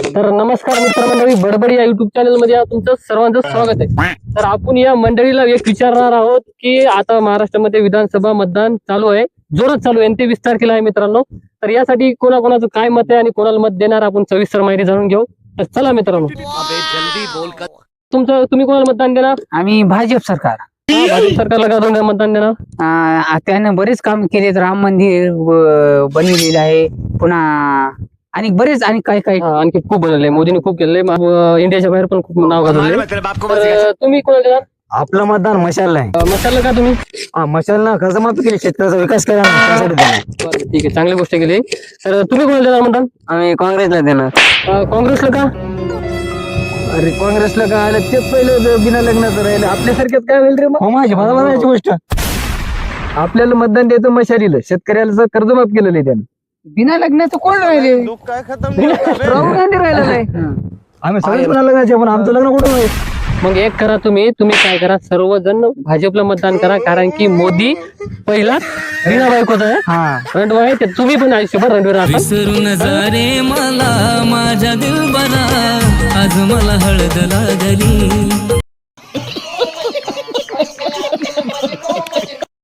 तर नमस्कार मित्रमंडळी, बडबडी या युट्यूब चॅनल मध्ये तुमचं सर्वांचं स्वागत आहे. तर आपण या मंडळीला एक विचारणार आहोत की आता महाराष्ट्रामध्ये विधानसभा मतदान चालू आहे, जोरात चालू आहे आणि ते 20 तारखेला आहे मित्रांनो. तर यासाठी कोणाकोणाचं काय मत आहे आणि कोणाला मत देणार आपण सविस्तर माहिती जाणून घेऊ. तर चला मित्रांनो, तुम्ही कोणाला मतदान देणार? आम्ही भाजप सरकार. भाजप सरकारला का तुम्ही मतदान देणार? त्यानं बरेच काम केलेत. राम मंदिर बनवलेलं आहे, पुन्हा आणि बरेच आणि काय काय आणखी खूप बनवलंय, मोदीने खूप केलंय, इंडियाच्या बाहेर पण खूप नाव गाजवलंय. तुम्ही कोणाला देणार? आपलं मतदान मशालला आहे. मशालला का तुम्ही? मशालनं कर्जमाफी केली, शेतकऱ्याचा विकास केला ना, त्यासाठी देणार. बरं, ठीक आहे, चांगली गोष्ट केली. तर तुम्ही कोणाला देणार मतदान? आम्ही काँग्रेसला देणार. काँग्रेसला का? अरे काँग्रेसला काय आलं, तेच पहिलं बिना लग्नाचं राहिलं. आपल्यासारख्याच काय होईल रे? मग माझी मला म्हणायची गोष्ट, आपल्याला मतदान द्यायचं मशालीला, शेतकऱ्याला कर्जमाफ केलेलं आहे त्यानं. बिना लग्नाचं कोण राहिले? राहुल गांधी राहिलेलं आहे. आम्ही सगळे बिना लग्नाचे, पण आमचं लग्न कुठं होईल? मग एक करा, तुम्ही काय करा, सर्वजण भाजपला मतदान करा, कारण की मोदी पहिला बिना बायकोचा आहे, रणवा आहे. ते तुम्ही पण आयुष्यभर रणवीर राहा. विसरून जा रे मला माझ्या दिलबरा, आज मला हळद लागली.